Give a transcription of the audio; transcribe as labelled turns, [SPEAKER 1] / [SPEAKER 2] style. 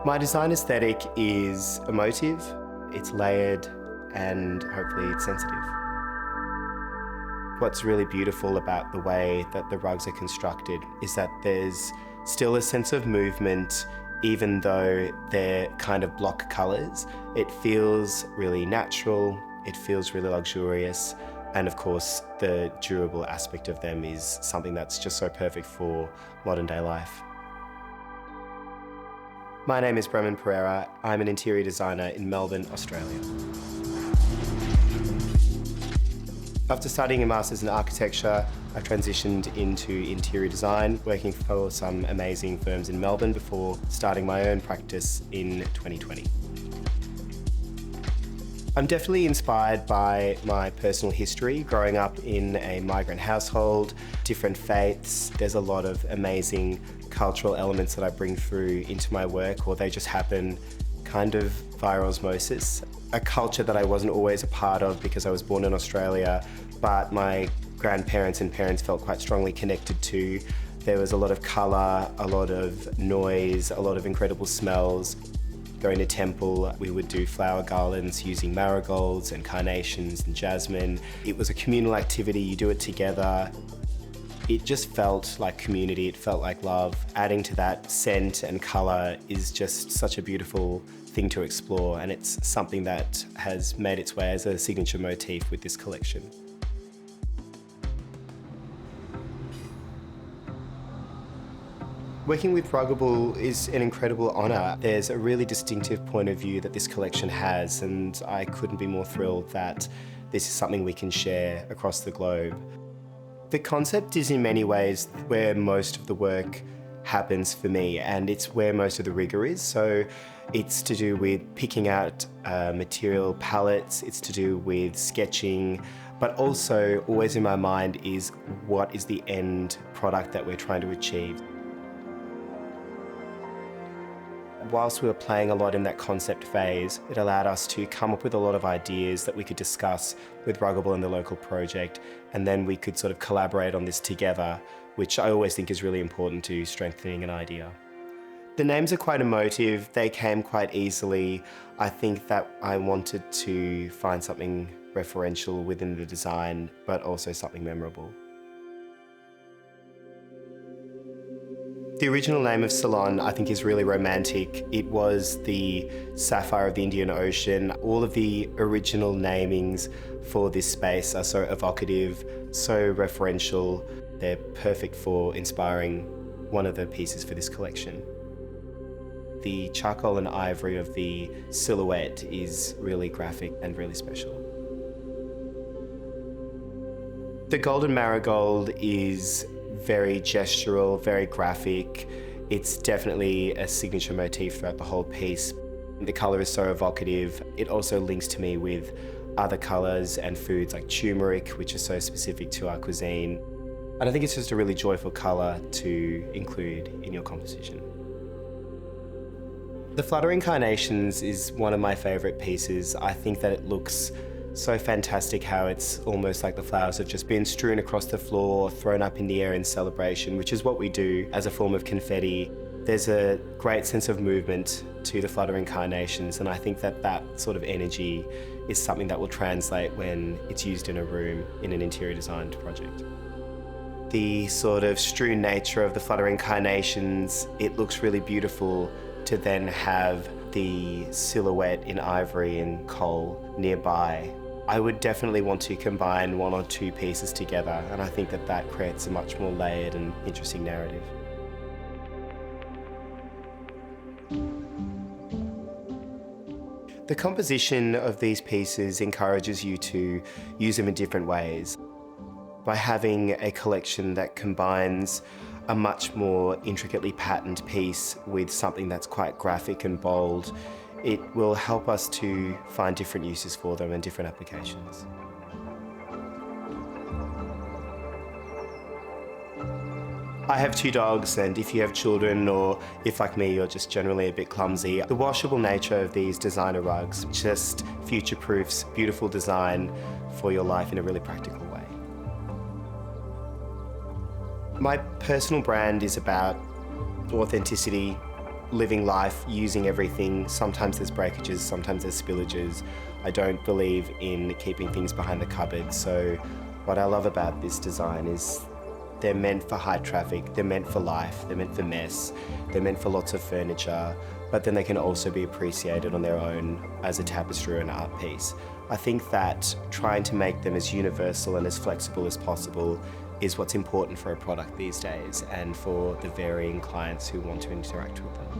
[SPEAKER 1] My design aesthetic is emotive, it's layered, and hopefully it's sensitive. What's really beautiful about the way that the rugs are constructed is that there's still a sense of movement even though they're kind of block colours. It feels really natural, it feels really luxurious, and of course the durable aspect of them is something that's just so perfect for modern day life. My name is Brahman Perera. I'm an interior designer in Melbourne, Australia. After studying a Masters in Architecture, I transitioned into interior design, working for some amazing firms in Melbourne before starting my own practice in 2020. I'm definitely inspired by my personal history, growing up in a migrant household, different faiths. There's a lot of amazing cultural elements that I bring through into my work, or they just happen kind of via osmosis. A culture that I wasn't always a part of because I was born in Australia, but my grandparents and parents felt quite strongly connected to. There was a lot of colour, a lot of noise, a lot of incredible smells. Going to temple, we would do flower garlands using marigolds and carnations and jasmine. It was a communal activity, you do it together. It just felt like community, it felt like love. Adding to that scent and colour is just such a beautiful thing to explore, and it's something that has made its way as a signature motif with this collection. Working with Ruggable is an incredible honour. There's a really distinctive point of view that this collection has, and I couldn't be more thrilled that this is something we can share across the globe. The concept is in many ways where most of the work happens for me, and it's where most of the rigour is. So it's to do with picking out material palettes, it's to do with sketching, but also always in my mind is what is the end product that we're trying to achieve. Whilst we were playing a lot in that concept phase, it allowed us to come up with a lot of ideas that we could discuss with Ruggable and the local project, and then we could sort of collaborate on this together, which I always think is really important to strengthening an idea. The names are quite emotive, they came quite easily. I think that I wanted to find something referential within the design, but also something memorable. The original name of Ceylon, I think, is really romantic. It was the sapphire of the Indian Ocean. All of the original namings for this space are so evocative, so referential. They're perfect for inspiring one of the pieces for this collection. The charcoal and ivory of the silhouette is really graphic and really special. The golden marigold is very gestural, very graphic. It's definitely a signature motif throughout the whole piece. The colour is so evocative. It also links to me with other colours and foods like turmeric, which is so specific to our cuisine. And I think it's just a really joyful colour to include in your composition. The Fluttering Carnations is one of my favourite pieces. I think that it looks so fantastic how it's almost like the flowers have just been strewn across the floor, thrown up in the air in celebration, which is what we do as a form of confetti. There's a great sense of movement to the Fluttering Carnations, and I think that that sort of energy is something that will translate when it's used in a room in an interior designed project. The sort of strewn nature of the Fluttering Carnations, it looks really beautiful to then have the silhouette in ivory and coal nearby. I would definitely want to combine one or two pieces together, and I think that that creates a much more layered and interesting narrative. The composition of these pieces encourages you to use them in different ways. By having a collection that combines a much more intricately patterned piece with something that's quite graphic and bold, it will help us to find different uses for them and different applications. I have 2 dogs, and if you have children, or if like me you're just generally a bit clumsy, the washable nature of these designer rugs just future-proofs beautiful design for your life in a really practical way. My personal brand is about authenticity, living life, using everything. Sometimes there's breakages, sometimes there's spillages. I don't believe in keeping things behind the cupboard. So what I love about this design is they're meant for high traffic, they're meant for life, they're meant for mess, they're meant for lots of furniture, but then they can also be appreciated on their own as a tapestry or an art piece. I think that trying to make them as universal and as flexible as possible is what's important for a product these days and for the varying clients who want to interact with them.